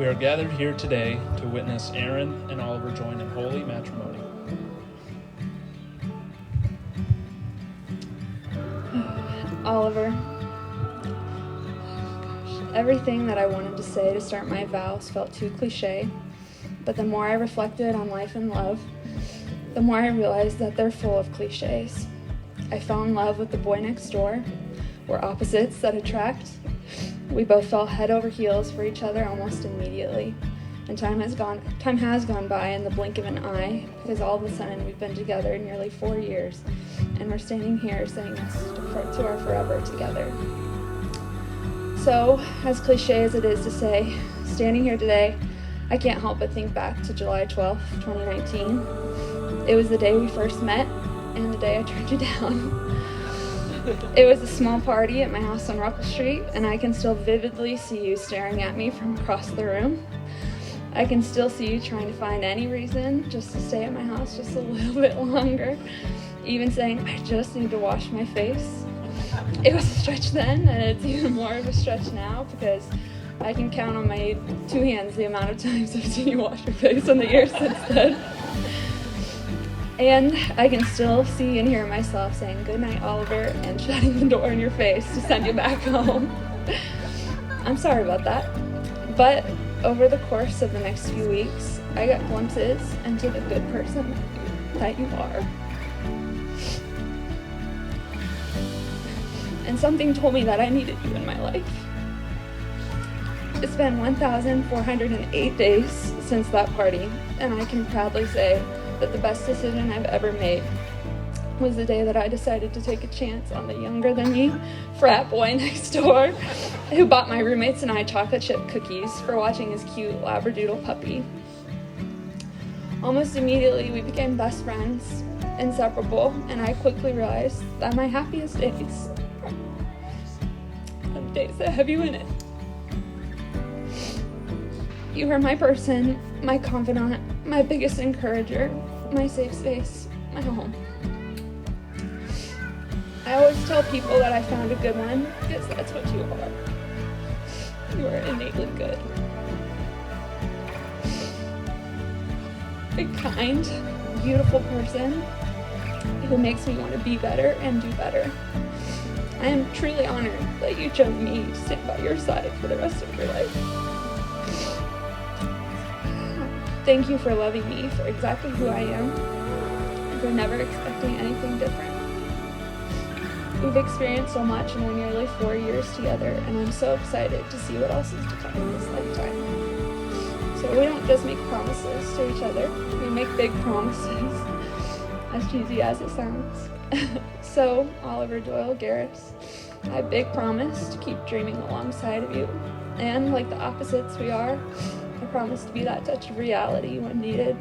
We are gathered here today to witness Erin and Oliver join in holy matrimony. Oliver. Everything that I wanted to say to start my vows felt too cliche, but the more I reflected on life and love, the more I realized that they're full of cliches. I fell in love with the boy next door. We're opposites that attract. We both fell head over heels for each other almost immediately. And time has gone by in the blink of an eye, because all of a sudden we've been together nearly 4 years, and we're standing here saying yes to our forever together. So, as cliche as it is to say, standing here today, I can't help but think back to July 12th, 2019. It was the day we first met, and the day I turned you down. It was a small party at my house on Ruckle Street, and I can still vividly see you staring at me from across the room. I can still see you trying to find any reason just to stay at my house just a little bit longer, even saying, I just need to wash my face. It was a stretch then, and it's even more of a stretch now, because I can count on my 2 hands the amount of times I've seen you wash your face in the years since then. And I can still see and hear myself saying, good night, Oliver, and shutting the door in your face to send you back home. I'm sorry about that. But over the course of the next few weeks, I got glimpses into the good person that you are. And something told me that I needed you in my life. It's been 1,408 days since that party, and I can proudly say that the best decision I've ever made was the day that I decided to take a chance on the younger than me frat boy next door who bought my roommates and I chocolate chip cookies for watching his cute Labradoodle puppy. Almost immediately we became best friends, inseparable, and I quickly realized that my happiest days are the days that have you in it. You are my person, my confidant, my biggest encourager, my safe space, my home. I always tell people that I found a good one, because that's what you are. You are innately good. A kind, beautiful person who makes me want to be better and do better. I am truly honored that you chose me to stand by your side for the rest of your life. Thank you for loving me for exactly who I am, and for never expecting anything different. We've experienced so much in our nearly 4 years together, and I'm so excited to see what else is to come in this lifetime. So we don't just make promises to each other, we make big promises, as cheesy as it sounds. So, Oliver Doyle Garris, I big promise to keep dreaming alongside of you, and like the opposites we are, I promise to be that touch of reality when needed.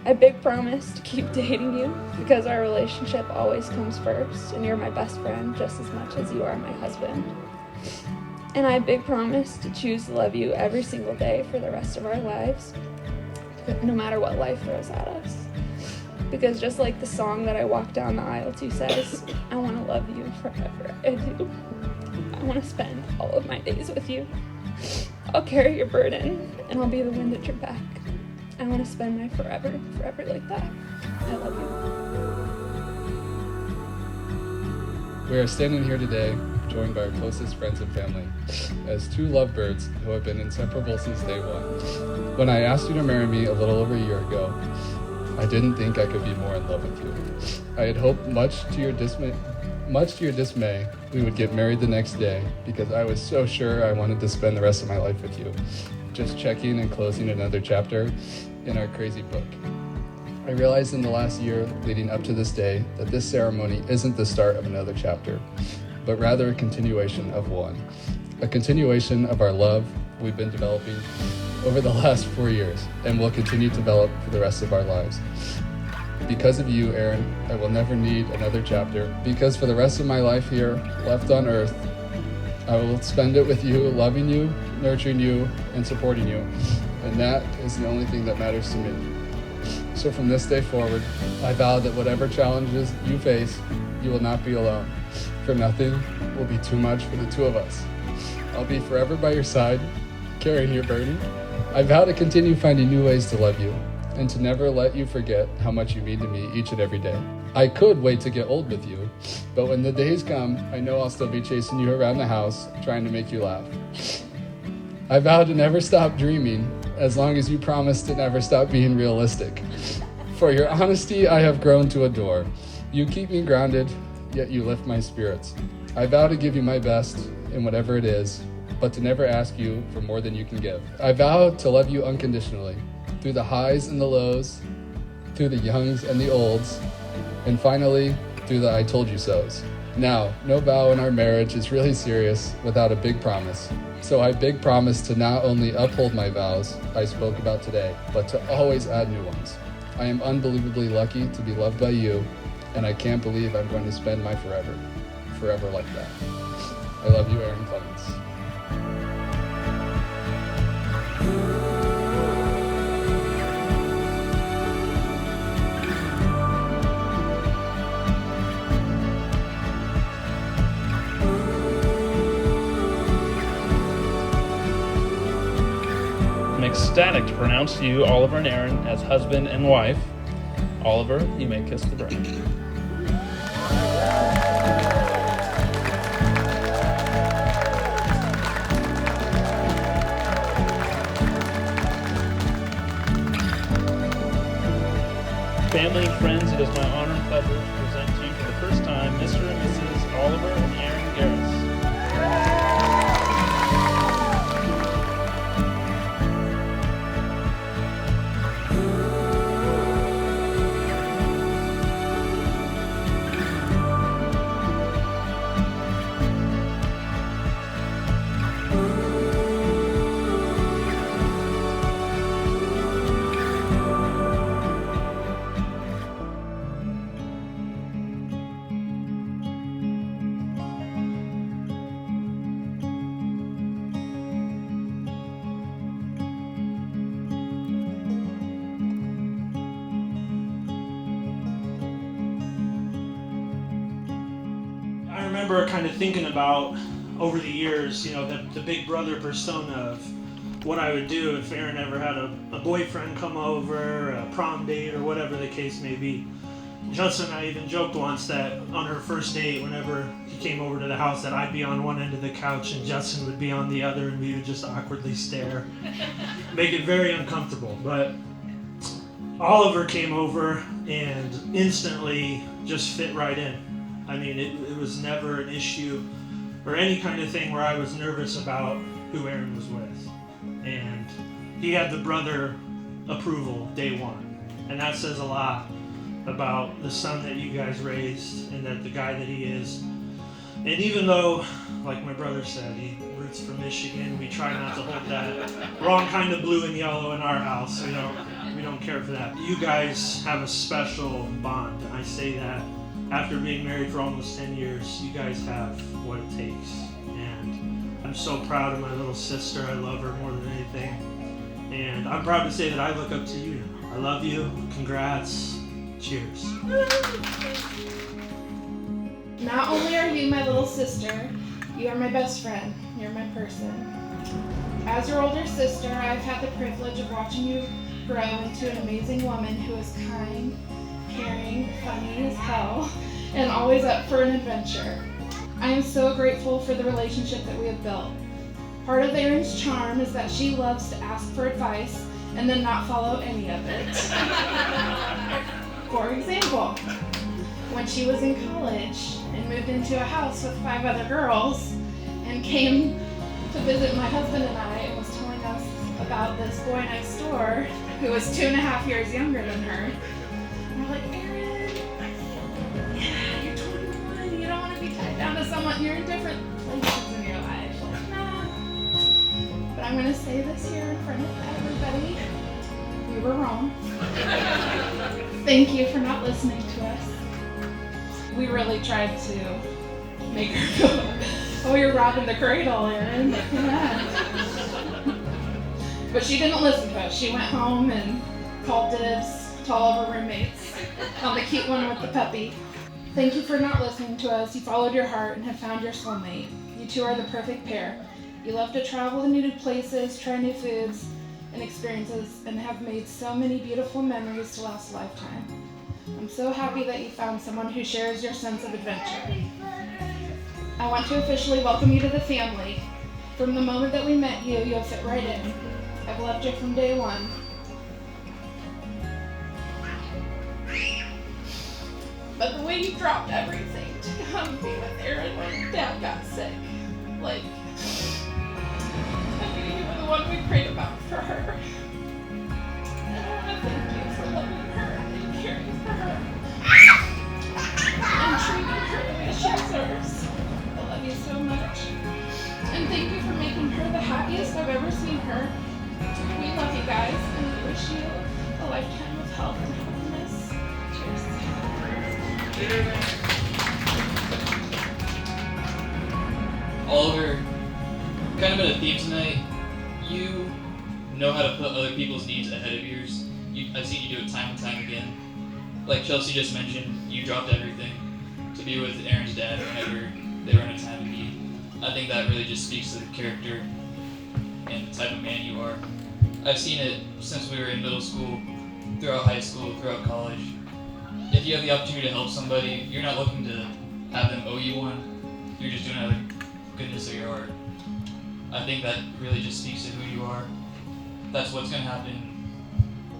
I big promise to keep dating you, because our relationship always comes first, and you're my best friend just as much as you are my husband. And I big promise to choose to love you every single day for the rest of our lives, no matter what life throws at us. Because just like the song that I walk down the aisle to says, I want to love you forever. I do. I want to spend all of my days with you. I'll carry your burden, and I'll be the wind at your back. I want to spend my forever like that. I love you. We are standing here today, joined by our closest friends and family, as 2 lovebirds who have been inseparable since day one. When I asked you to marry me a little over a year ago, I didn't think I could be more in love with you. I had hoped, much to your dismay, we would get married the next day, because I was so sure I wanted to spend the rest of my life with you, just checking and closing another chapter in our crazy book. I realized in the last year leading up to this day that this ceremony isn't the start of another chapter, but rather a continuation of one. A continuation of our love we've been developing over the last 4 years and will continue to develop for the rest of our lives. Because of you, Erin, I will never need another chapter, because for the rest of my life here, left on earth, I will spend it with you, loving you, nurturing you, and supporting you. And that is the only thing that matters to me. So from this day forward, I vow that whatever challenges you face, you will not be alone, for nothing will be too much for the 2 of us. I'll be forever by your side, carrying your burden. I vow to continue finding new ways to love you and to never let you forget how much you mean to me each and every day. I could wait to get old with you, but when the days come, I know I'll still be chasing you around the house, trying to make you laugh. I vow to never stop dreaming, as long as you promise to never stop being realistic. For your honesty, I have grown to adore. You keep me grounded, yet you lift my spirits. I vow to give you my best in whatever it is, but to never ask you for more than you can give. I vow to love you unconditionally, through the highs and the lows, through the youngs and the olds, and finally, through the I told you so's. Now, no vow in our marriage is really serious without a big promise. So I big promise to not only uphold my vows I spoke about today, but to always add new ones. I am unbelievably lucky to be loved by you, and I can't believe I'm going to spend my forever like that. I love you, Erin Clements. I'm ecstatic to pronounce you, Oliver and Erin, as husband and wife. Oliver, you may kiss the bride. Family and friends, it is my honor and pleasure to present to you for the first time Mr. and Mrs. Oliver and Erin Garris. I remember kind of thinking about over the years, the big brother persona of what I would do if Erin ever had a boyfriend come over, a prom date, or whatever the case may be. Justin and I even joked once that on her first date, whenever he came over to the house, that I'd be on one end of the couch and Justin would be on the other, and we would just awkwardly stare. Make it very uncomfortable. But Oliver came over and instantly just fit right in. I mean, it was never an issue or any kind of thing where I was nervous about who Erin was with. And he had the brother approval day one. And that says a lot about the son that you guys raised and that the guy that he is. And even though, like my brother said, he roots for Michigan, we try not to hold that wrong kind of blue and yellow in our house. We don't care for that. You guys have a special bond, and I say that after being married for almost 10 years, you guys have what it takes. And I'm so proud of my little sister. I love her more than anything. And I'm proud to say that I look up to you now. I love you. Congrats. Cheers. Not only are you my little sister, you are my best friend. You're my person. As your older sister, I've had the privilege of watching you grow into an amazing woman who is kind, caring, funny as hell, and always up for an adventure. I am so grateful for the relationship that we have built. Part of Erin's charm is that she loves to ask for advice and then not follow any of it. For example, when she was in college and moved into a house with 5 other girls and came to visit my husband and I and was telling us about this boy next door who was 2.5 years younger than her. And we're like, Erin, yeah, you're 21, you don't want to be tied down to someone, you're in different places in your life. Like, nah. But I'm going to say this here in front of everybody, we were wrong. Thank you for not listening to us. We really tried to make her feel, oh, you're robbing the cradle, Erin. But she didn't listen to us. She went home and called dibs to all of her roommates on the cute one with the puppy. Thank you for not listening to us. You followed your heart and have found your soulmate. You two are the perfect pair. You love to travel to new places, try new foods and experiences, and have made so many beautiful memories to last a lifetime. I'm so happy that you found someone who shares your sense of adventure. I want to officially welcome you to the family. From the moment that we met you, you'll fit right in. I've loved you from day one. But the way you dropped everything to come be with Erin when Dad got sick, like, I knew you were the one we prayed about for her. And I want to thank you for loving her and caring for her and treating her the way she deserves. I love you so much. And thank you for making her the happiest I've ever seen her. We love you guys, and we wish you a lifetime of health and happiness. Cheers. Oliver, kind of been a theme tonight. You know how to put other people's needs ahead of yours. I've seen you do it time and time again. Like Chelsea just mentioned, you dropped everything to be with Erin's dad whenever they were in a time of need. I think that really just speaks to the character and the type of man you are. I've seen it since we were in middle school, throughout high school, throughout college. If you have the opportunity to help somebody, you're not looking to have them owe you one. You're just doing it out of the goodness of your heart. I think that really just speaks to who you are. That's what's going to happen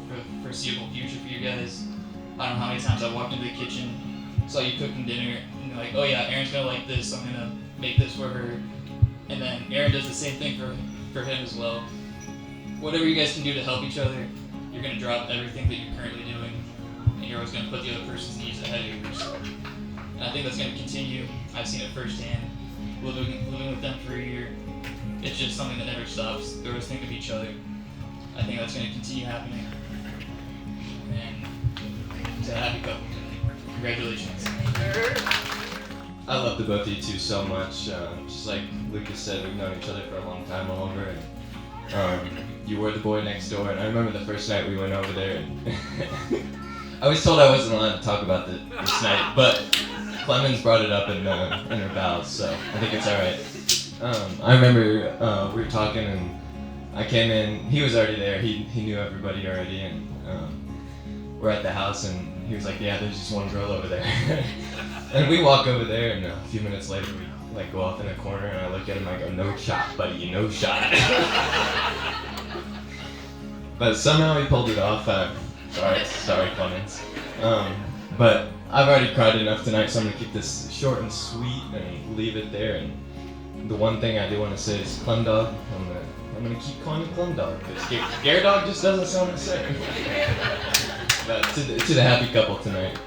for the foreseeable future for you guys. I don't know how many times I walked into the kitchen, saw you cooking dinner, and you're like, oh yeah, Erin's going to like this, I'm going to make this for her. And then Erin does the same thing for him as well. Whatever you guys can do to help each other, you're going to drop everything that you're currently doing, and you're always going to put the other person's needs ahead of yours. And I think that's going to continue. I've seen it firsthand, living with them for a year. It's just something that never stops. They're always thinking of each other. I think that's going to continue happening. And it's a happy couple tonight. Congratulations. I love the both of you two so much. Just like Lucas said, we've known each other for a long time, Oliver. And, you were the boy next door, and I remember the first night we went over there. And I was told I wasn't allowed to talk about this night, but Clemens brought it up in her vows, so I think it's all right. I remember we were talking, and I came in. He was already there. He knew everybody already, and we're at the house, and he was like, "Yeah, there's just one girl over there." And we walk over there, and a few minutes later, we like go off in a corner, and I look at him, I go, "No shot, buddy, no shot." But somehow he pulled it off. Sorry, Clemens. But I've already cried enough tonight, so I'm gonna keep this short and sweet and leave it there. And the one thing I do want to say is Clem Dog. I'm gonna keep calling him Clem Dog because Gare Dog just doesn't sound the same. But to the happy couple tonight.